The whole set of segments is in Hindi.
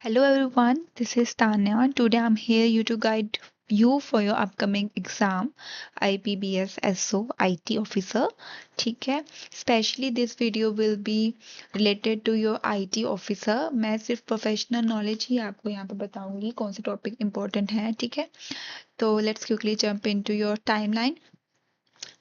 Hello everyone, this is Tanya. Today I'm here you to guide you for your upcoming exam IPBS SO IT officer. ठीक है, specially this video will be related to your IT officer. मैं सिर्फ प्रोफेशनल नॉलेज ही आपको यहाँ पे बताऊंगी कौन से टॉपिक इंपॉर्टेंट है. ठीक है, तो let's quickly jump into your timeline.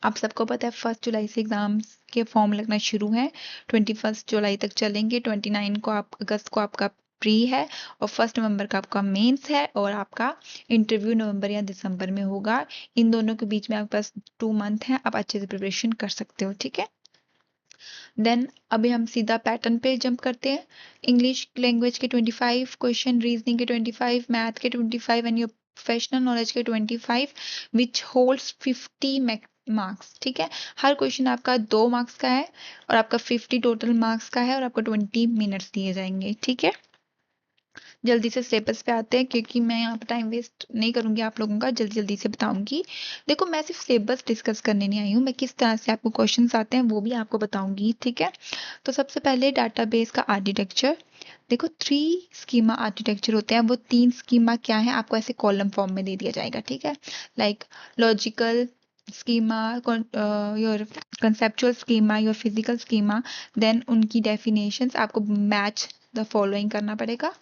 आप सबको पता है 1 जुलाई से एग्जाम्स के फॉर्म लगना शुरू है. 21 जुलाई तक चलेंगे. 29 अगस्त को आपका प्री है और 1 नवंबर का आपका मेंस है और आपका इंटरव्यू नवंबर या दिसंबर में होगा. इन दोनों के बीच में आपके पास 2 मंथ है, आप अच्छे से प्रिपरेशन कर सकते हो. ठीक है, देन अभी हम सीधा पैटर्न पे जंप करते हैं. इंग्लिश लैंग्वेज के 25 क्वेश्चन, रीजनिंग के 25, मैथ के 25 एंड योर प्रोफेशनल नॉलेज के 25 विच होल्ड्स 50 मार्क्स. ठीक है, हर क्वेश्चन आपका 2 मार्क्स का है और आपका 50 टोटल मार्क्स का है और आपको 20 मिनट्स दिए जाएंगे. ठीक है, जल्दी से सिलेबस पे आते हैं क्योंकि मैं यहाँ पे टाइम वेस्ट नहीं करूंगी आप लोगों का, जल्दी जल्दी से बताऊंगी. देखो, मैं सिर्फ सिलेबस डिस्कस करने नहीं आई हूँ, मैं किस तरह से आपको क्वेश्चंस आते हैं वो भी आपको बताऊंगी. ठीक है, तो सबसे पहले डाटाबेस का आर्किटेक्चर. देखो, 3 स्कीमा आर्किटेक्चर होते हैं. वो 3 स्कीमा क्या है आपको ऐसे कॉलम फॉर्म में दे दिया जाएगा. ठीक है, like logical schema, your conceptual schema, your physical schema, then उनकी डेफिनेशंस आपको मैच द फॉलोइंग करना पड़ेगा.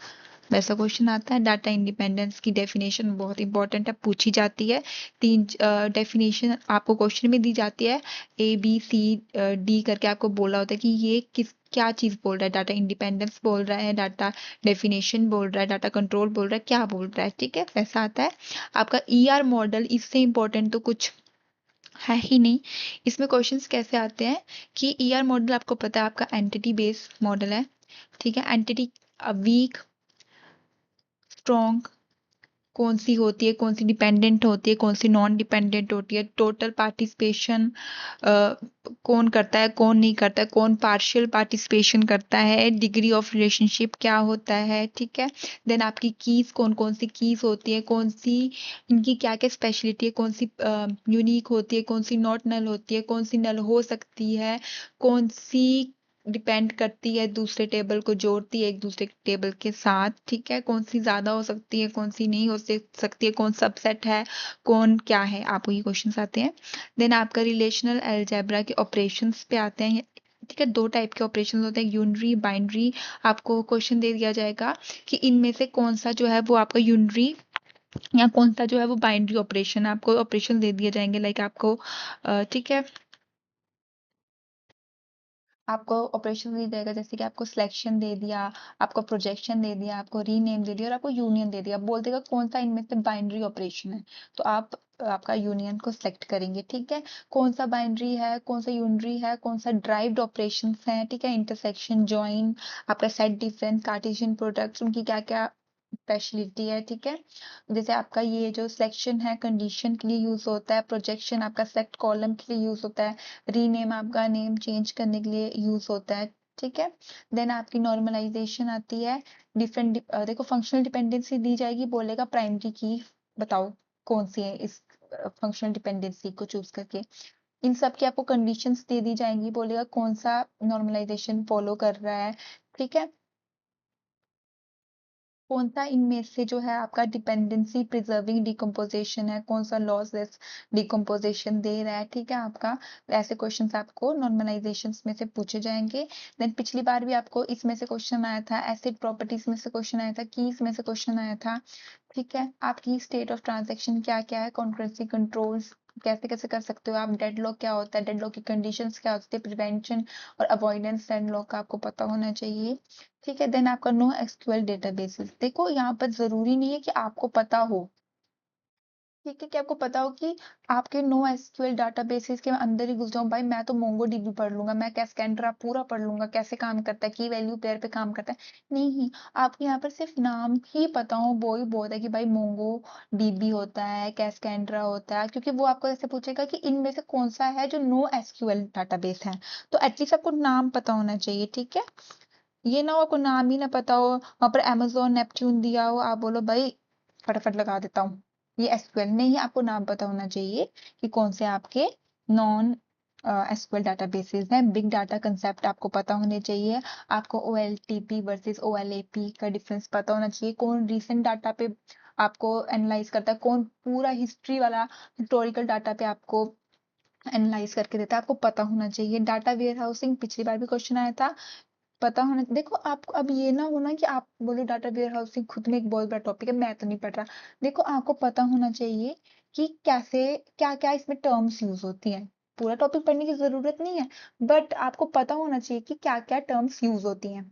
वैसा क्वेश्चन आता है. डाटा इंडिपेंडेंस की डेफिनेशन बहुत इंपॉर्टेंट है, पूछी जाती है. 3 डेफिनेशन आपको क्वेश्चन में दी जाती है. ABCD करके आपको बोला होता है कि ये क्या चीज बोल रहा है. डाटा इंडिपेंडेंस बोल रहा है, डाटा डेफिनेशन बोल रहा है, डाटा कंट्रोल बोल रहा है, क्या बोल रहा है. ठीक है, वैसा आता है. आपका ER मॉडल, इससे इंपॉर्टेंट तो कुछ है ही नहीं. इसमें क्वेश्चंस कैसे आते हैं कि ER मॉडल आपको पता है आपका एंटिटी बेस्ड मॉडल है. ठीक है, एंटिटी वीक, स्ट्रॉन्ग कौन सी होती है, कौन सी डिपेंडेंट होती है, कौन सी नॉन डिपेंडेंट होती है, टोटल पार्टिसिपेशन कौन करता है, कौन नहीं करता है, कौन पार्शियल पार्टिसिपेशन करता है, डिग्री ऑफ रिलेशनशिप क्या होता है. ठीक है, देन आपकी कीज कौन कौन सी कीज होती है, कौन सी इनकी क्या क्या स्पेशलिटी है, कौन सी यूनिक होती है, कौन सी नॉट नल होती है, कौन सी नल हो सकती है, कौन सी डिपेंड करती है, दूसरे टेबल को जोड़ती है एक दूसरे टेबल के साथ. ठीक है, कौन सी ज्यादा हो सकती है, कौन सी नहीं हो सकती है, कौन सबसेट है, कौन क्या है, आपको ये क्वेश्चंस आते हैं. देन आपका रिलेशनल अलजेब्रा के ऑपरेशंस पे आते हैं. ठीक है, 2 टाइप के ऑपरेशन होते हैं, यूनरी, बाइनरी. आपको क्वेश्चन दे दिया जाएगा कि इनमें से कौन सा जो है वो आपका यूनरी या कौन सा जो है वो बाइनरी ऑपरेशन है. आपको ऑपरेशन दे दिए जाएंगे, लाइक आपको ठीक है, आपको ऑपरेशन दे देगा जैसे कि आपको सिलेक्शन दे दिया, आपको प्रोजेक्शन दे दिया, आपको रीनेम दे दिया और आपको यूनियन दे दिया. बोल देगा कौन सा इनमें से बाइनरी ऑपरेशन है, तो आप आपका यूनियन को सिलेक्ट करेंगे. ठीक है, कौन सा बाइनरी है, कौन सा यूनरी है, कौन सा ड्राइव्ड ऑपरेशंस हैं. ठीक है, इंटरसेक्शन, जॉइन, आपका सेट डिफरेंस, कार्टेशियन प्रोडक्ट्स, उनकी क्या क्या स्पेशलिटी है. ठीक है, जैसे आपका ये जो सिलेक्शन है कंडीशन के लिए यूज होता है, प्रोजेक्शन आपका सेलेक्ट कॉलम के लिए यूज होता है, रीनेम आपका नेम चेंज करने के लिए यूज होता है. ठीक है, देन आपकी नॉर्मलाइजेशन आती है. डिफरेंट देखो, फंक्शनल डिपेंडेंसी दी जाएगी, बोलेगा प्राइमरी की बताओ कौन सी है. इस फंक्शनल डिपेंडेंसी को चूज करके इन सब की आपको कंडीशंस दे दी जाएंगी, बोलेगा कौन सा नॉर्मलाइजेशन फॉलो कर रहा है. ठीक है, कौन सा इनमें से जो है आपका डिपेंडेंसी प्रिजर्विंग डिकम्पोजिशन है, कौन सा लॉसलेस डिकम्पोजिशन दे रहा है. ठीक है, आपका ऐसे क्वेश्चंस आपको नॉर्मलाइजेशंस में से पूछे जाएंगे. देन पिछली बार भी आपको इसमें से क्वेश्चन आया था, एसिड प्रॉपर्टीज में से क्वेश्चन आया था, कीज में से क्वेश्चन आया था. ठीक है, आपकी स्टेट ऑफ ट्रांजैक्शन क्या क्या है, कॉन्करेंसी कंट्रोल्स कैसे कैसे कर सकते हो आप, डेडलॉक क्या होता है, डेडलॉक की कंडीशंस क्या होती है, प्रिवेंशन और अवॉइडेंस डेडलॉक का आपको पता होना चाहिए. ठीक है, देन आपका नो एसक्यूएल डेटाबेसेस. देखो, यहाँ पर जरूरी नहीं है कि आपको पता हो. ठीक है, कि आपको पता हो कि आपके नो एसक्यूएल डाटाबेसेस के अंदर ही घुस जाऊं. भाई मैं तो मोंगोडीबी पढ़ लूंगा, मैं कैस्केंड्रा पूरा पढ़ लूंगा, कैसे काम करता है, की वैल्यू पेयर पे काम करता है. नहीं, आपको यहाँ पर सिर्फ नाम ही पता हो वो ही बहुत है कि भाई मोंगो डीबी होता है, कैस्केंड्रा होता है, क्योंकि वो आपको ऐसे पूछेगा कि इनमें से कौन सा है जो नो एसक्यूएल डाटाबेस है. तो एटलीस्ट आपको नाम पता होना चाहिए. ठीक है, ये ना हो आपको नाम ही ना पता हो, वहां पर अमेजोन नेपच्यून दिया हो, आप बोलो भाई फटाफट लगा देता हूँ ये एसक्यूएल. नहीं, आपको नाम पता होना चाहिए कि कौन से आपके नॉन एसक्यूएल डाटाबेसेस हैं। बिग डाटा कंसेप्ट आपको पता होने चाहिए। आपको ओएलटीपी वर्सेस ओएलएपी का डिफरेंस पता होना चाहिए। कौन रीसेंट डाटा पे आपको एनालाइज करता है, कौन पूरा हिस्ट्री वाला हिस्टोरिकल डाटा पे आपको एनालाइज करके देता है, आपको पता होना चाहिए। डाटा वेयर हाउसिंग पिछली बार भी क्वेश्चन आया था, पता होना। देखो आपको अब ये ना होना कि आप बोलो डाटा वेयर हाउसिंग खुद में एक बहुत बड़ा टॉपिक है, मैं तो नहीं पढ़ रहा। देखो आपको पता होना चाहिए कि कैसे क्या क्या इसमें टर्म्स यूज होती हैं। पूरा टॉपिक पढ़ने की जरूरत नहीं है, बट आपको पता होना चाहिए कि क्या क्या टर्म्स यूज होती हैं।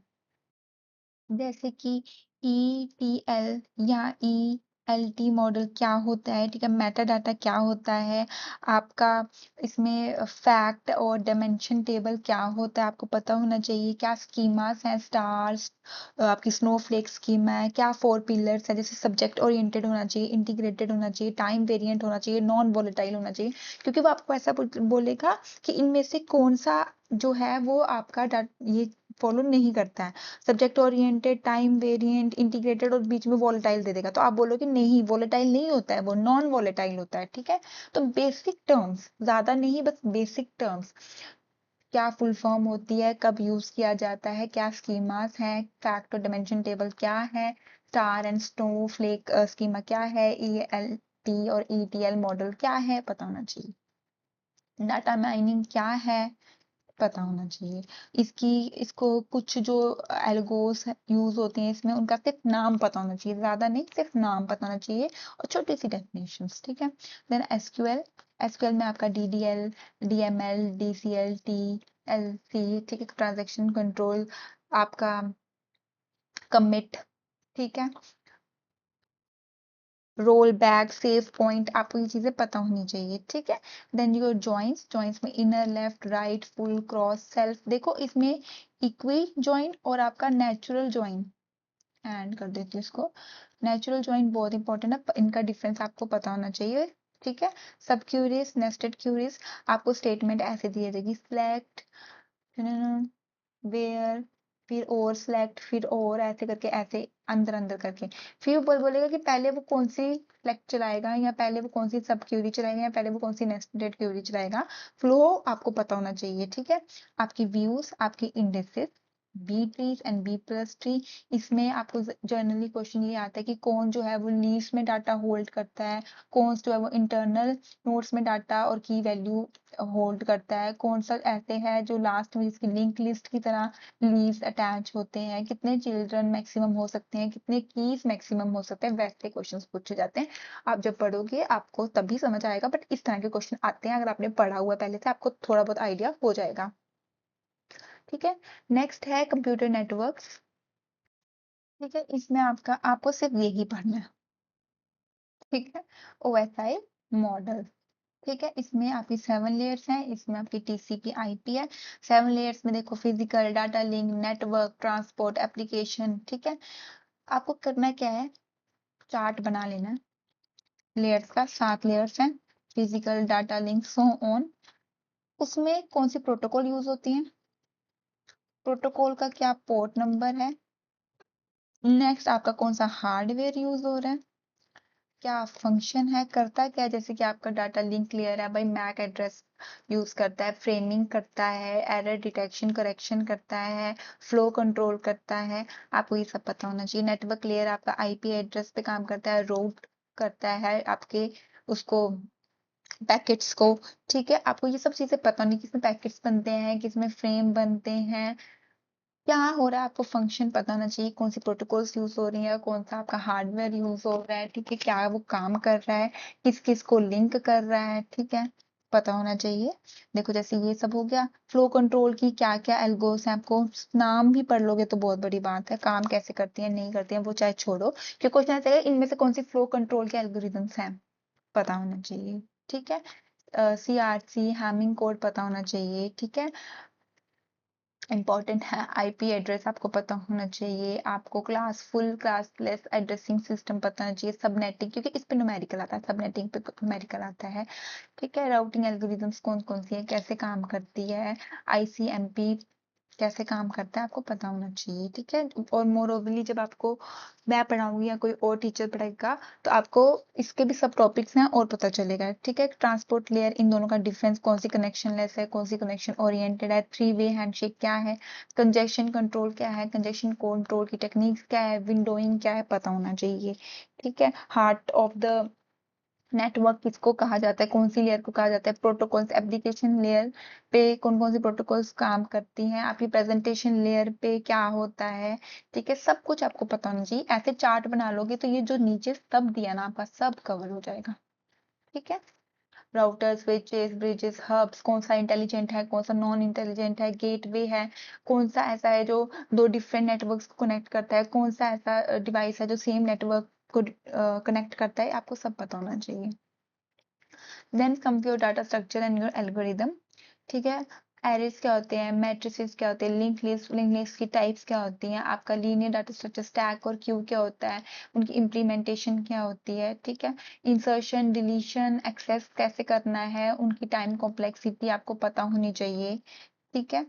जैसे कि ETL या ELT मॉडल क्या होता है, ठीक है। मेटा डाटा क्या होता है आपका, इसमें फैक्ट और डायमेंशन टेबल क्या होता है आपको पता होना चाहिए। क्या स्कीमास हैं, स्टार्स, आपकी स्नोफ्लेक स्कीमा है, क्या 4 पिलर्स है। जैसे सब्जेक्ट ओरिएंटेड होना चाहिए, इंटीग्रेटेड होना चाहिए, टाइम वेरिएंट होना चाहिए, नॉन वोलेटाइल होना चाहिए। क्योंकि वो आपको ऐसा बोलेगा कि इनमें से कौन सा जो है वो आपका ये फॉलो नहीं करता है। Subject oriented, time variant, integrated और बीच में वोलेटाइल दे देगा, तो आप बोलोगे नहीं वोलेटाइल नहीं होता है, वो नॉन वोलेटाइल होता है, ठीक है। तो बेसिक टर्म्स, ज्यादा नहीं, बस बेसिक टर्म्स। क्या फुल फॉर्म होती है, कब यूज किया जाता है, क्या स्कीमास हैं, फैक्ट और डायमेंशन टेबल क्या है, स्टार एंड स्नोफ्लेक स्कीमा क्या है, ELT और ETL मॉडल क्या है, पता होना चाहिए। डाटा माइनिंग क्या है, पता होना चाहिए। इसको कुछ जो एल्गोस यूज होते हैं इसमें, उनका सिर्फ नाम पता होना चाहिए, ज्यादा नहीं, सिर्फ नाम पता होना चाहिए और छोटी सी डेफिनेशंस, ठीक है। देन एसक्यूएल, एसक्यूएल में आपका DDL, DML, DCL, TLC, ठीक है। ट्रांजैक्शन कंट्रोल, आपका कमिट, ठीक है। रोल बैक, सेव पॉइंट, आपको ये चीजें पता होनी चाहिए, ठीक है। देन योर जॉइंट्स, जॉइंट्स में inner, left, right, full, cross, self. देखो इसमें इक्वी जॉइंट और आपका नेचुरल जॉइंट ऐड कर देती हूँ इसको। नेचुरल जॉइंट बहुत इंपॉर्टेंट है, इनका डिफरेंस आपको पता होना चाहिए, ठीक है। सब क्यूरीज, नेस्टेड क्यूरीज, आपको स्टेटमेंट ऐसे दी जाएगी, सिलेक्ट, वेयर, फिर और सिलेक्ट, फिर और ऐसे करके, ऐसे अंदर अंदर करके। फिर वो बोलेगा कि पहले वो कौन सी सिलेक्ट चलाएगा, या पहले वो कौन सी सब क्यूरी चलाएगा, या पहले वो कौन सी नेस्टेड क्यूरी चलाएगा। फ्लो आपको पता होना चाहिए, ठीक है। आपकी व्यूज, आपकी indexes, B trees and B plus tree. इसमें आपको जनरली क्वेश्चन ये आता है कि कौन जो है वो लीव्स में डाटा होल्ड करता है, कौन जो है वो इंटरनल नोड्स में डाटा और की वैल्यू होल्ड करता है, कौन सा ऐसे है जो लास्ट में इसकी लिंक लिस्ट की तरह लीव्स अटैच होते हैं, कितने चिल्ड्रन मैक्सिमम हो सकते हैं, कितने कीज मैक्सिमम हो सकते हैं, वैसे क्वेश्चंस पूछे जाते हैं। आप जब पढ़ोगे आपको तभी समझ आएगा, बट इस तरह के क्वेश्चन आते हैं, अगर आपने पढ़ा हुआ है पहले से आपको थोड़ा बहुत आइडिया हो जाएगा, ठीक है। नेक्स्ट है कंप्यूटर नेटवर्क्स, ठीक है। इसमें आपको सिर्फ यही पढ़ना है, ठीक है। OSI मॉडल, ठीक है। इसमें आपकी 7 लेयर्स हैं, इसमें आपकी TCP IP है। 7 लेयर्स में देखो, physical, data link, network, transport, application, ठीक है। आपको करना क्या है, चार्ट बना लेना है लेयर्स का। 7 लेयर्स हैं, physical, data link, so on. उसमें कौन सी प्रोटोकॉल यूज होती है, प्रोटोकॉल का क्या पोर्ट नंबर है। नेक्स्ट आपका कौन सा हार्डवेयर यूज हो रहा है, क्या फंक्शन है, करता क्या है। जैसे कि आपका डाटा लिंक क्लियर है भाई, मैक एड्रेस यूज करता है, फ्रेमिंग करता है, एरर डिटेक्शन करेक्शन करता है, फ्लो कंट्रोल करता है, आपको ये सब पता होना चाहिए। नेटवर्क लेयर आपका IP एड्रेस पे काम करता है, रूट करता है आपके उसको, पैकेट्स को, ठीक है। आपको ये सब चीजें पता होनी, किसमें पैकेट्स बनते हैं, किसमें फ्रेम बनते हैं, क्या हो रहा है, आपको फंक्शन पता होना चाहिए, कौन सी प्रोटोकॉल्स यूज हो रही है, कौन सा आपका हार्डवेयर यूज हो रहा है, ठीक है। क्या वो काम कर रहा है, किस किस को लिंक कर रहा है, ठीक है, पता होना चाहिए। देखो जैसे ये सब हो गया। फ्लो कंट्रोल की क्या क्या एल्गोस हैं, आपको नाम भी पढ़ लोगे तो बहुत बड़ी बात है, काम कैसे करती है नहीं करती है वो चाहे छोड़ो, क्योंकि क्वेश्चन ऐसा है इनमें से कौन सी फ्लो कंट्रोल के एल्गोरिदम्स हैं, पता होना चाहिए, ठीक है। CRC हैमिंग कोड पता होना चाहिए, ठीक है। इंपॉर्टेंट है। IP एड्रेस आपको पता होना चाहिए, आपको class full classless addressing system पता होना चाहिए, सबनेटिंग, क्योंकि इस पे न्यूमेरिकल आता है, सबनेटिंग पे न्यूमेरिकल आता है, ठीक है। राउटिंग एल्गोरिदम्स कौन कौन सी है, कैसे काम करती है, ICMP कैसे काम करता है आपको पता होना चाहिए, ठीक है। और मोर ओवरली जब आपको मैं पढ़ाऊंगी या कोई और टीचर पढ़ाएगा तो आपको इसके भी सब टॉपिक्स हैं और पता चलेगा, ठीक है। ट्रांसपोर्ट लेयर, इन दोनों का डिफरेंस, कौन सी कनेक्शन लेस है, कौन सी कनेक्शन ओरिएंटेड है, थ्री वे हैंडशेक क्या है, कंजेशन कंट्रोल क्या है, कंजेशन कंट्रोल की टेक्निक्स क्या है, विंडोइंग क्या है, पता होना चाहिए, ठीक है। हार्ट ऑफ द नेटवर्क किसको कहा जाता है, कौन सी लेयर को कहा जाता है, प्रोटोकॉल्स, एप्लीकेशन लेयर पे कौन कौन सी प्रोटोकॉल्स काम करती हैं, आपकी प्रेजेंटेशन लेयर पे क्या होता है, ठीक है। सब कुछ आपको पता होना चाहिए। ऐसे चार्ट बना लोगे तो ये जो नीचे सब दिया ना आपका सब कवर हो जाएगा, ठीक है। राउटर, स्विचेस, ब्रिजेस, हब्स, कौन सा इंटेलिजेंट है, कौन सा नॉन इंटेलिजेंट है, गेटवे है, कौन सा ऐसा है जो दो डिफरेंट नेटवर्क्स को कनेक्ट करता है, कौन सा ऐसा डिवाइस है जो सेम नेटवर्क को कनेक्ट करता है, आपको सब पता होना चाहिए। Then come to your data structure and your algorithm, ठीक है। एरेज क्या होते हैं, मैट्रिसेस क्या होते हैं, लिंक लिस्ट की टाइप्स क्या होती हैं, आपका लीनियर डाटा स्ट्रक्चर स्टैक और क्यू क्या होता है, उनकी इम्प्लीमेंटेशन क्या होती है, ठीक है। इंसर्शन, डिलीशन, एक्सेस कैसे करना है, उनकी टाइम कॉम्प्लेक्सिटी आपको पता होनी चाहिए, ठीक है।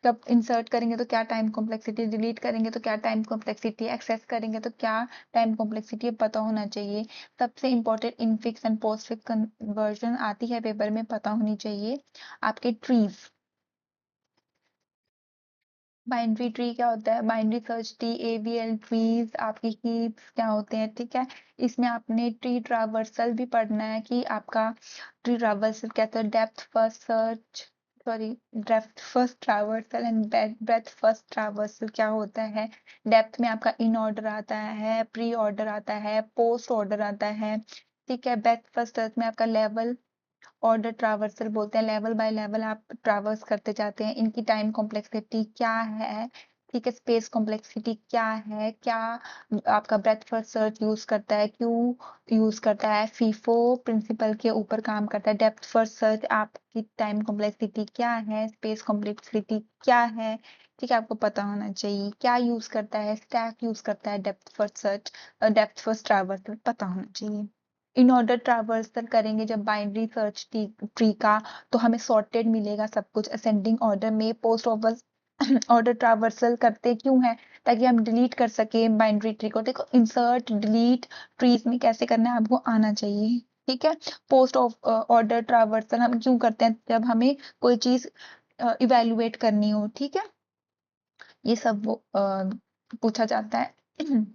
कब इंसर्ट करेंगे तो क्या टाइम कॉम्प्लेक्सिटी, डिलीट करेंगे तो क्या टाइम कॉम्प्लेक्सिटी, एक्सेस करेंगे तो क्या टाइम कॉम्प्लेक्सिटी, पता होना चाहिए। सबसे important infix and postfix conversion आती है पेपर में, पता होनी चाहिए। आपके ट्रीज, बाइनरी ट्री क्या होता है, binary search tree, AVL trees, आपकी हीप्स क्या होते हैं, ठीक है। इसमें आपने ट्री ट्रावर्सल भी पढ़ना है कि आपका ट्री ट्रावर्सल क्या होता है, depth first search, sorry, depth first traversal and breadth first traversal क्या होता है। डेप्थ में आपका इन ऑर्डर आता है, प्री ऑर्डर आता है, पोस्ट ऑर्डर आता है, ठीक है। ब्रेथ फर्स्ट सर्च में आपका लेवल ऑर्डर ट्रावर्सल बोलते हैं, लेवल बाय लेवल आप ट्रावर्स करते जाते हैं। इनकी टाइम कॉम्प्लेक्सिटी क्या है, ठीक है। स्पेस कॉम्प्लेक्सिटी क्या है, क्या आपका ब्रेथ फर्स्ट सर्च यूज करता है, क्यों यूज करता है, फीफो प्रिंसिपल के ऊपर काम करता है। डेप्थ फर्स्ट सर्च आपकी टाइम कॉम्प्लेक्सिटी क्या है, स्पेस कॉम्प्लेक्सिटी क्या है, ठीक है। आपको पता होना चाहिए क्या यूज करता है, स्टैक यूज करता है depth first search, depth first traversal पता होना चाहिए। इन ऑर्डर ट्रावर्सल करेंगे जब बाइनरी सर्च ट्री का तो हमें सॉर्टेड मिलेगा सब कुछ असेंडिंग ऑर्डर में। पोस्ट ऑफिस ऑर्डर ट्रावर्सल करते क्यों है, ताकि हम डिलीट कर सके बाइनरी ट्री को। देखो इंसर्ट डिलीट ट्रीज में कैसे करना है आपको आना चाहिए, ठीक है। पोस्ट ऑफ ऑर्डर ट्रावर्सल हम क्यों करते हैं, जब हमें कोई चीज इवेल्युएट करनी हो, ठीक है। ये सब वो पूछा जाता है।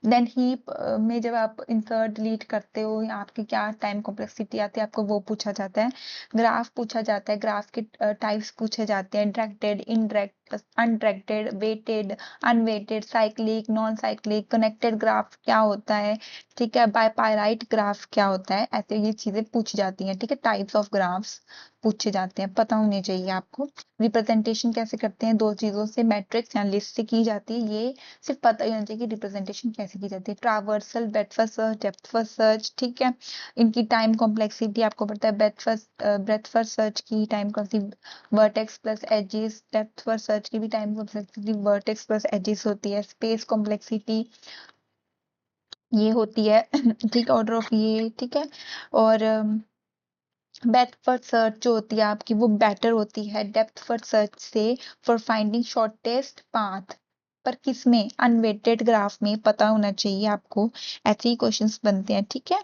देन हीप में जब आप इंसर्ट डिलीट करते हो या आपकी क्या टाइम कॉम्प्लेक्सिटी आती है आपको वो पूछा जाता है। ग्राफ पूछा जाता है, ग्राफ के टाइप्स पूछे जाते हैं, directed, indirect, undirected, weighted, unweighted, cyclic, non cyclic, connected graph क्या होता है, ठीक है। बाइपाइराइट ग्राफ क्या होता है, ऐसे ये चीजें पूछी जाती हैं, ठीक है। टाइप्स ऑफ ग्राफ्स पूछे जाते हैं, पता होने चाहिए आपको। रिप्रेजेंटेशन कैसे करते हैं, दो चीजों से, मैट्रिक्स या लिस्ट से की जाती है, ये सिर्फ पता ही होना चाहिए कि रिप्रेजेंटेशन कैसे की जाती है। Traversal, breadth first search, depth first search, ठीक है। इनकी टाइम कॉम्प्लेक्सिटी आपको पता है, ब्रेथ फर्स्ट सर्च की time complexity vertex plus edges, depth first search की भी time complexity vertex plus edges होती है। स्पेस कॉम्प्लेक्सिटी ये होती है, ठीक, ऑर्डर ऑफ ये, ठीक है। और ब्रेथ फर्स्ट सर्च जो होती है आपकी वो बेटर होती है डेप्थ फर्स्ट सर्च से फॉर फाइंडिंग शॉर्टेस्ट पाथ। पर किसमें, अनवेटेड ग्राफ में, पता होना चाहिए आपको। ऐसे ही क्वेश्चंस बनते हैं, ठीक है।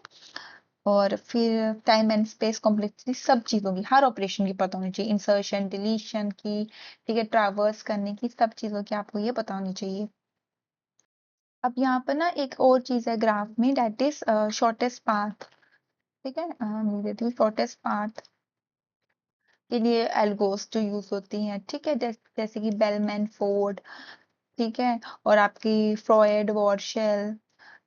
और फिर टाइम एंड स्पेस कॉम्प्लेक्सिटी सब चीजों की, हर ऑपरेशन की पता होनी चाहिए, इंसर्शन डिलीशन की, ठीक है, ट्रावर्स करने की, सब चीजों की आपको ये पता होनी चाहिए। अब यहाँ पर ना एक और चीज है ग्राफ में, दैट इज शॉर्टेस्ट पाथ, ठीक है। मैं देती हूँ शॉर्टेस्ट पाथ के लिए एल्गोस जो यूज होती हैं, ठीक है। जैसे कि बेलमैन फोर्ड, ठीक है। और आपकी फ्रॉयड वॉर्शेल,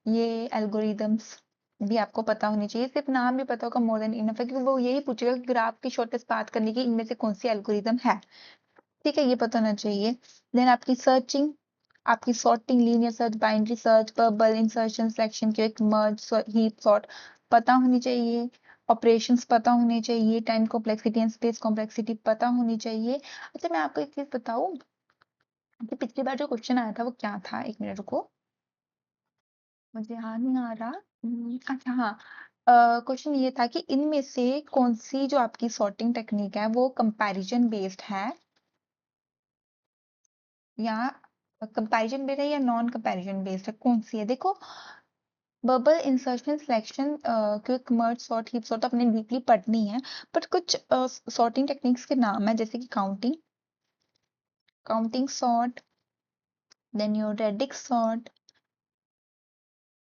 ये एल्गोरिदम्स भी आपको पता होनी चाहिए। सिर्फ नाम भी पता होगा मोर देन इनफ है, क्योंकि वो यही पूछेगा कि ग्राफ की शॉर्टेस्ट पाथ करने की इनमें से कौन सी एल्गोरिदम है, ठीक है। ये पता होना चाहिए। देन आपकी सर्चिंग, आपकी sorting, linear search, binary search, bubble insertion, selection, quick merge, heap sort पता होनी चाहिए। ऑपरेशंस पता होने चाहिए, time complexity and space complexity पता होनी चाहिए। अच्छा मैं आपको एक चीज बताऊं कि पिछली बार जो क्वेश्चन आया था वो क्या था, एक मिनट रुको, मुझे याद नहीं आ रहा। अच्छा हाँ, क्वेश्चन ये था कि इनमें से कौन सी जो आपकी सॉर्टिंग टेक्निक है वो कंपैरिजन बेस्ड है, यहाँ कंपैरिजन बेस्ड है या नॉन कंपैरिजन बेस्ड है, कौन सी है? देखो, bubble insertion selection, quick merge sort heap sort अपने डीपली पढ़नी है, बट कुछ सॉर्टिंग टेक्निक्स के नाम है, जैसे कि counting, counting sort, then your radix sort,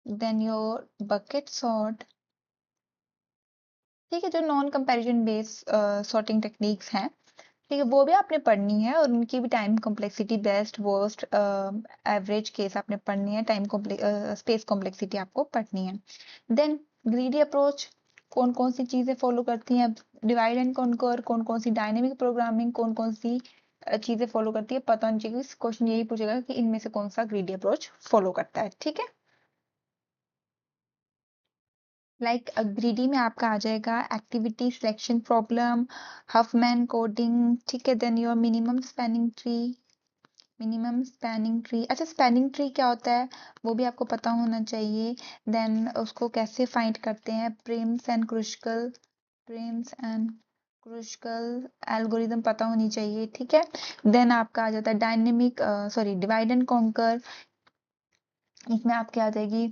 then your bucket sort. ठीक है, जो non comparison based sorting techniques हैं, ठीक है, वो भी आपने पढ़नी है, और उनकी भी time complexity, best worst average case आपने पढ़नी है, टाइम स्पेस कॉम्प्लेक्सिटी आपको पढ़नी है। देन ग्रीडी अप्रोच कौन कौन सी चीजें फॉलो करती हैं, डिवाइड एंड कॉन्कर कौन कौन सी, डायनेमिक प्रोग्रामिंग कौन कौन सी चीजें फॉलो करती है, पता होना चाहिए। क्वेश्चन यही पूछेगा कि इनमें से कौन सा ग्रीडी अप्रोच फॉलो करता है। ठीक है, लाइक ग्रीडी में आपका आ जाएगा activity selection problem, Huffman coding, ठीक है, then your minimum spanning tree, minimum spanning tree. अच्छा, स्पैनिंग ट्री क्या होता है वो भी आपको पता होना चाहिए। देन उसको कैसे फाइंड करते हैं, Prim's and Kruskal, Prim's and Kruskal algorithm पता होनी चाहिए। ठीक है, देन आपका आ जाता है dynamic sorry divide and conquer, इसमें आपके आ जाएगी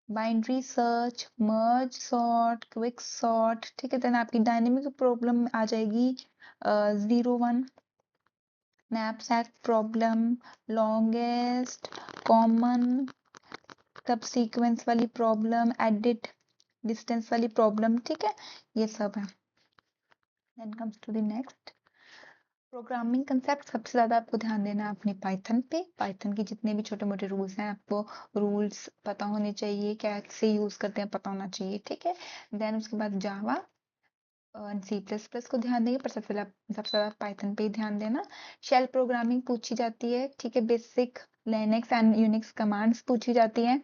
binary search, merge sort, quick sort. ठीक है, देन आपकी डायनेमिक प्रॉब्लम आ जाएगी 01, knapsack problem, longest common, subsequence वाली प्रॉब्लम, एडिट डिस्टेंस वाली प्रॉब्लम। ठीक है, ये सब है। Then comes to the next programming concept. सबसे ज्यादा आपको ध्यान देना है अपने पाइथन पे, पाइथन के जितने भी छोटे मोटे रूल्स हैं आपको रूल्स पता होने चाहिए, कैसे यूज करते हैं पता होना चाहिए। ठीक है, देन उसके बाद जावा सी प्लस प्लस को ध्यान देंगे, पर सबसे ज्यादा पाइथन पे ही ध्यान देना। शेल प्रोग्रामिंग पूछी जाती है, ठीक है, basic Linux and Unix commands पूछी जाती हैं।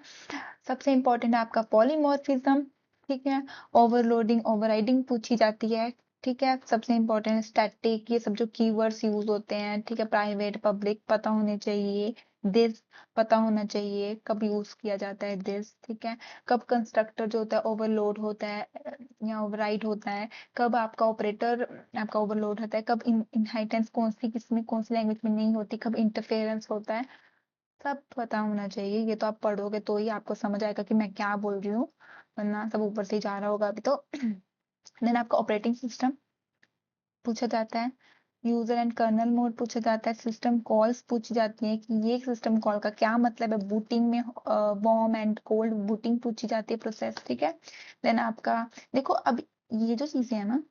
सबसे इंपॉर्टेंट है आपका पॉलीमॉर्फिज्म, ठीक है, ओवरलोडिंग ओवरराइडिंग पूछी जाती है। ठीक है, सबसे इंपॉर्टेंट स्टैटिक, ये सब जो कीवर्ड्स यूज होते हैं, ठीक है, प्राइवेट पब्लिक पता होने चाहिए, दिस पता होना चाहिए, कब यूज किया जाता है दिस, ठीक है, कब कंस्ट्रक्टर जो होता है ओवरलोड होता है या ओवरराइड होता है, कब आपका ऑपरेटर आपका ओवरलोड होता है, कब इनहेरिटेंस कौन सी किसमें कौन सी लैंग्वेज में नहीं होती, कब इंटरफेरेंस होता है, सब पता होना चाहिए। ये तो आप पढ़ोगे तो ही आपको समझ आएगा कि मैं क्या बोल रही हूँ, वरना सब ऊपर से ही जा रहा होगा अभी तो। देन आपका ऑपरेटिंग सिस्टम पूछा जाता है, यूजर एंड कर्नल मोड पूछा जाता है, सिस्टम कॉल्स पूछी जाती है कि ये सिस्टम कॉल का क्या मतलब है, बूटिंग में वार्म एंड कोल्ड बूटिंग पूछी जाती है प्रोसेस। ठीक है, देन आपका देखो अब ये जो चीजें है ना,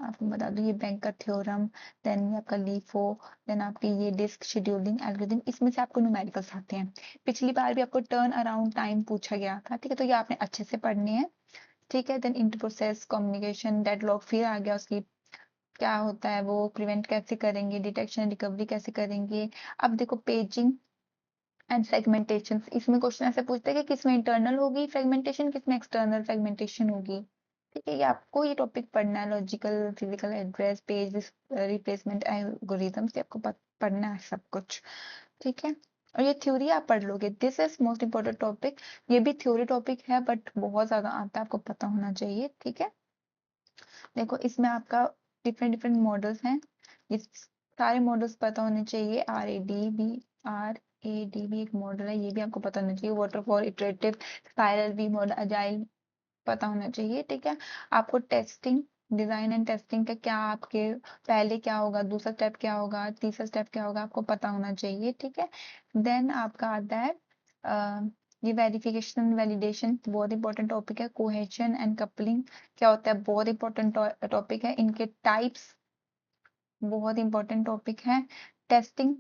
आपको बता दूं, ये बैंक का थ्योरम, देन ये आपका लीफो, देन आपकी ये डिस्क शेड्यूलिंग एल्गोरिथम, इसमें से आपको न्यूमेरिकल्स आते हैं। पिछली बार भी आपको टर्न अराउंड टाइम पूछा गया था, ठीक है, तो ये आपने अच्छे से पढ़ने हैं। ठीक है, then inter process communication deadlock फिर आ गया, उसकी क्या होता है वो प्रिवेंट कैसे करेंगे, डिटेक्शन रिकवरी कैसे करेंगे। अब देखो पेजिंग एंड सेगमेंटेशन, इसमें क्वेश्चन ऐसे पूछते हैं कि किसमें इंटरनल होगी फ्रेगमेंटेशन, किसमें एक्सटर्नल फ्रेगमेंटेशन होगी। ठीक है, ये आपको ये टॉपिक पढ़ना है, logical physical address page replacement algorithms, ये आपको पढ़ना है सब कुछ। ठीक है, और ये थ्योरी आप पढ़ लोगे, this is most important topic. ये भी थ्योरी टॉपिक है बट बहुत ज्यादा आता है, आपको पता होना चाहिए। ठीक है, देखो इसमें आपका डिफरेंट डिफरेंट मॉडल्स हैं, ये सारे मॉडल्स पता होने चाहिए। आर ए डी बी एक मॉडल है, ये भी आपको पता होना चाहिए। Waterfall, iterative, spiral, V model, agile पता होना चाहिए। ठीक है, आपको टेस्टिंग डिजाइन एंड टेस्टिंग का क्या, आपके पहले क्या होगा, दूसरा स्टेप क्या होगा, तीसरा स्टेप क्या होगा, आपको पता होना चाहिए। ठीक है, देन आपका आता है ये वेरिफिकेशन वैलिडेशन, बहुत इंपॉर्टेंट टॉपिक है। कोहेजन एंड कपलिंग क्या होता है, बहुत इंपॉर्टेंट टॉपिक है। इनके टाइप्स बहुत इंपॉर्टेंट टॉपिक है। Testing,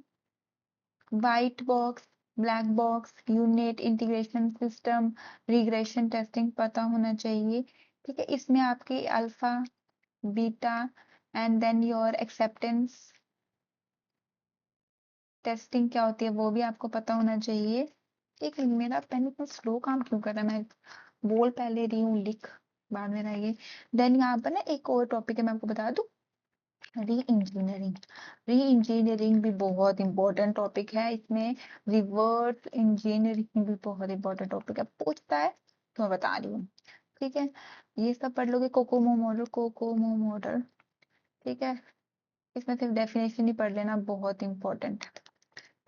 white box, black box, unit integration system, regression testing पता होना चाहिए। ठीक है, इसमें आपके alpha beta and then your acceptance testing क्या होती है वो भी आपको पता होना चाहिए। ठीक है, मेरा पेन इतना स्लो काम क्यों कर रहा है, मैं बोल पहले रही हूँ, लिख बाद में रहेगी। देन यहाँ पर ना एक और टॉपिक है, मैं आपको बता दूं, री इंजीनियरिंग। री इंजीनियरिंग भी बहुत इंपॉर्टेंट टॉपिक है, इसमें रिवर्स इंजीनियरिंग भी बहुत इंपॉर्टेंट टॉपिक है, पूछता है तो मैं बता रही हूँ। ठीक है, ये सब पढ़ लोगे, कोकोमो मॉडल, कोकोमो मॉडल। ठीक है, इसमें सिर्फ डेफिनेशन ही पढ़ लेना, बहुत इंपॉर्टेंट है,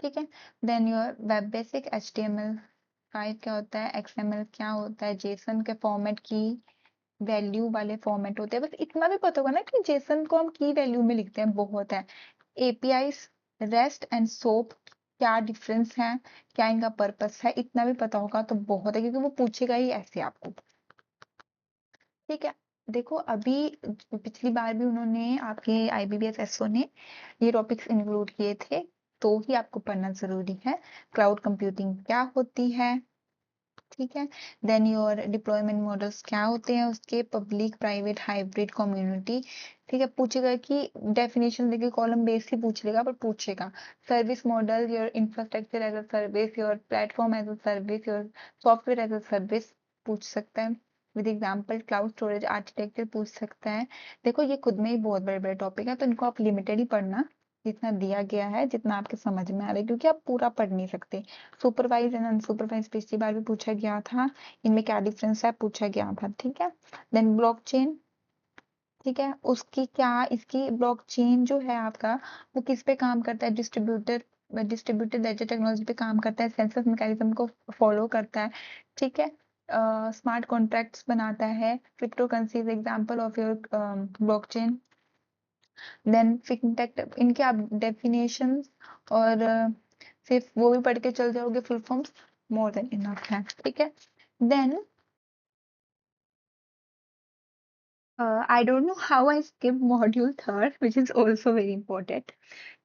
ठीक है। Then your web basic HTML5 क्या होता है, XML क्या होता है, जेसन के फॉर्मेट की वैल्यू वाले फॉर्मेट होते हैं, बस इतना भी पता होगा ना कि जेसन को हम की वैल्यू में लिखते हैं, बहुत है। एपीआईज, रेस्ट एंड सोप क्या डिफरेंस है, क्या इनका पर्पस है, इतना भी पता होगा तो बहुत है, क्योंकि वो पूछेगा ही ऐसे आपको, ठीक है। देखो अभी पिछली बार भी उन्होंने आपके IBPS SO ने ये टॉपिक्स इंक्लूड किए थे, तो ही आपको पढ़ना जरूरी है। क्लाउड कंप्यूटिंग क्या होती है, ठीक है। देन योर डिप्लॉयमेंट मॉडल्स क्या होते हैं उसके, पब्लिक प्राइवेट हाइब्रिड कम्युनिटी, ठीक है। पूछेगा कि डेफिनेशन देखिए कॉलम बेस ही पूछ लेगा, पर पूछेगा service model, your infrastructure as a service, your platform as a service, your software as a service पूछ सकता है with example, cloud storage architecture पूछ सकता है। देखो ये खुद में ही बहुत बड़े बड़े टॉपिक है, तो इनको आप लिमिटेड ही पढ़ना, जितना दिया गया है, जितना आपके समझ में आ रहा है, क्योंकि आप पूरा पढ़ नहीं सकते। सुपरवाइज एंड अनसुपरवाइज पिछली बार भी पूछा गया था, इनमें क्या डिफरेंस है पूछा गया था, ठीक है। देन ब्लॉकचेन, ठीक है, उसकी क्या, इसकी ब्लॉकचेन जो है आपका, वो किस पे काम करता है, डिस्ट्रीब्यूटेड लेजर टेक्नोलॉजी पे काम करता है, सेंसस मैकेनिज्म को फॉलो करता है, ठीक है। स्मार्ट कॉन्ट्रैक्ट्स बनाता है, cryptocurrency is example of your blockchain. Then fintech, इनके आप डेफिनेशन और सिर्फ वो भी पढ़ के चल जाओगे, full forms more than enough है, ठीक है। Then I don't know how I skipped module third, which is also very important.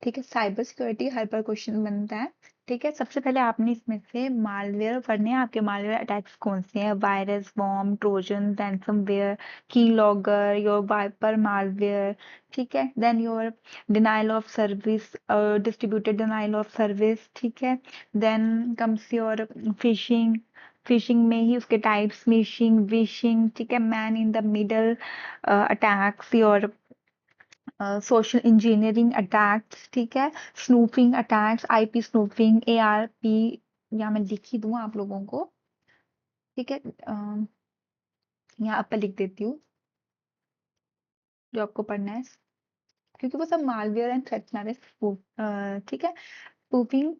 ठीक है, साइबर सिक्योरिटी हर बार क्वेश्चन बनता है, ठीक है। सबसे पहले आपने इसमें से मालवेयर पढ़ने हैं, आपके मालवेयर अटैक्स कौन से हैं, virus, bomb, trojan, ransomware, keylogger, your wiper malware, ठीक है। Then your denial of service, distributed denial of service, ठीक है। Then comes your phishing, phishing में ही उसके टाइप्स, स्मिशिंग, विशिंग, ठीक है। Man in the middle attacks, your social engineering attacks, ठीक है। Snooping attacks, IP snooping, ARP, या मैं लिख ही दूं आप लोगों को, ठीक है। यहाँ पर लिख देती हूँ जो आपको पढ़ना है, क्योंकि वो सब मालवेयर एंड थ्रेटनर, ठीक है। spoofing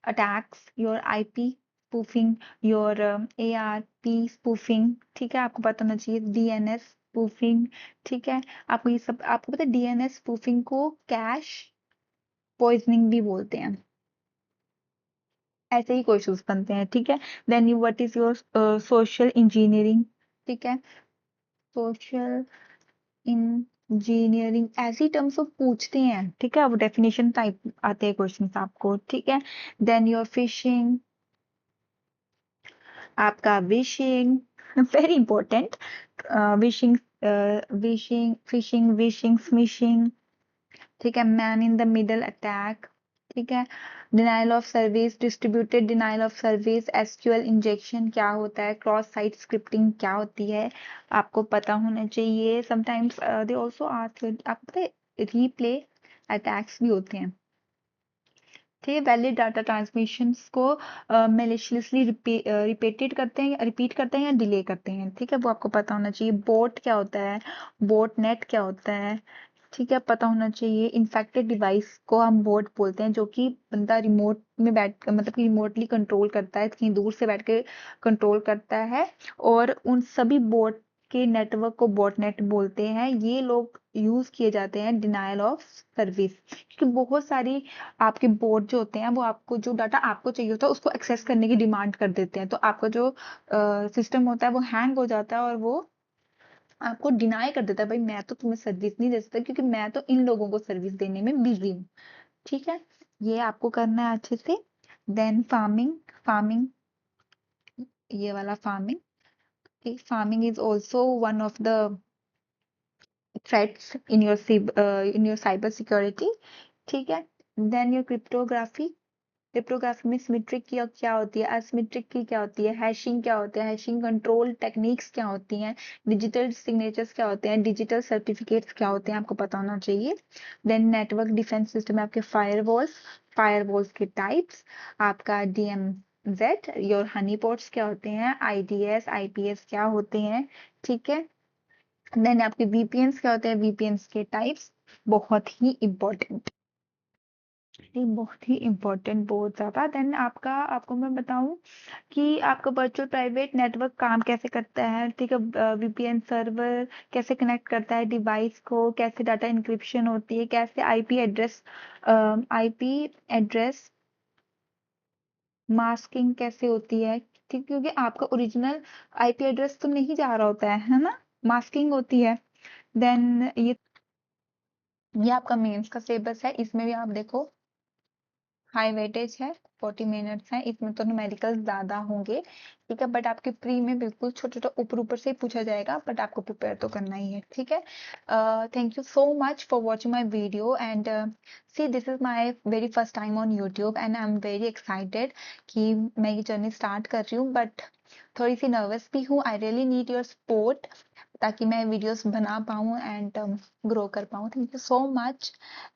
attacks, your IP spoofing, your ARP spoofing, ठीक है। आपको पता होना चाहिए DNS spoofing, ठीक है। आपको ये सब, आपको पता है DNS spoofing को कैश पॉइजनिंग भी बोलते हैं, ऐसे ही क्वेश्चंस बनते हैं, ठीक है। Then you what is your social engineering, ठीक है। सोशल इंजीनियरिंग ऐसी टर्म्स वो पूछते हैं, ठीक है, वो डेफिनेशन टाइप आते हैं क्वेश्चंस आपको, ठीक है। देन योर फिशिंग, आपका wishing very important, wishing, wishing, fishing, wishing, smishing, ठीक है। Man in the middle attack, ठीक है। Denial of service, distributed denial of service, SQL injection क्या होता है, क्रॉस साइट स्क्रिप्टिंग क्या होती है, आपको पता होना चाहिए। समटाइम्स दे आल्सो आस्क, आपको पता है रीप्ले अटैक्स भी होते हैं, ठीक है। वैलिड डाटा ट्रांसमिशंस को मेलिशियसली रिपीट करते हैं या डिले करते हैं, ठीक है, वो आपको पता होना चाहिए। बोट क्या होता है, बोट नेट क्या होता है, ठीक है, पता होना चाहिए। इन्फेक्टेड डिवाइस को हम बोट बोलते हैं, जो कि बंदा रिमोट में बैठ, मतलब कि रिमोटली कंट्रोल करता है, कहीं दूर से बैठ के कंट्रोल करता है, और उन सभी बोट के नेटवर्क को बॉटनेट बोलते हैं। ये लोग यूज किए जाते हैं डिनायल ऑफ सर्विस, क्योंकि बहुत सारी आपके बोर्ड जो होते हैं वो आपको जो डाटा आपको चाहिए होता है उसको एक्सेस करने की डिमांड कर देते हैं, तो आपका जो सिस्टम होता है वो हैंग हो जाता है, और वो आपको डिनाई कर देता है, भाई मैं तो तुम्हें सर्विस नहीं दे सकता, क्योंकि मैं तो इन लोगों को सर्विस देने में बिजी हूँ, ठीक है। ये आपको करना है अच्छे से। देन फार्मिंग, फार्मिंग, ये वाला farming, farming is also one of the threats in your cyber security, ठीक है। देन योर क्रिप्टोग्राफी, क्रिप्टोग्राफी में सिमेट्रिक की क्या होती है, असिमेट्रिक की क्या होती है, हैशिंग क्या होता है, हैशिंग कंट्रोल टेक्निक्स क्या होती हैं, डिजिटल सिग्नेचर्स क्या होते हैं, डिजिटल सर्टिफिकेट्स क्या होते हैं, आपको पता होना चाहिए। देन नेटवर्क डिफेंस सिस्टम है आपके फायरवॉल्स, फायरवॉल्स के टाइप्स, आपका DMZ, योर हनी पॉट्स क्या होते हैं, IDS IPS क्या होते हैं, ठीक है। देन आपके VPNs क्या होते हैं, VPNs के टाइप्स, बहुत ही इम्पोर्टेंट, बहुत ही इम्पोर्टेंट, बहुत ज़्यादा। देन आपको मैं बताऊं कि आपका वर्चुअल प्राइवेट नेटवर्क काम कैसे करता है, ठीक है। वीपीएन सर्वर कैसे कनेक्ट करता है डिवाइस को, कैसे डाटा इंक्रिप्शन होती है, कैसे आईपी एड्रेस मास्किंग कैसे होती है, ठीक, क्योंकि आपका ओरिजिनल आईपी एड्रेस तो नहीं जा रहा होता है ना, मास्किंग होती है। देन ये आपका मेंस का सिलेबस है, इसमें भी आप देखो हाई वेटेज है, 40 मिनट्स है, इसमें तो न्यूमेरिकल ज्यादा होंगे, ठीक है। बट आपके प्री में बिल्कुल छोटा छोटा ऊपर ऊपर से ही पूछा जाएगा, बट आपको प्रिपेयर तो करना ही है, ठीक है। Thank you so much for watching my video and see this is my very first time on YouTube and I am very excited कि मैं ये जर्नी स्टार्ट कर रही हूँ, बट थोड़ी सी नर्वस भी हूँ। I really need your support ताकि मैं वीडियोस बना पाऊँ एंड ग्रो कर पाऊँ। Thank you so much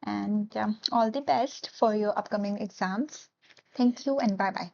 and all the best for your upcoming exams. Thank you and bye bye.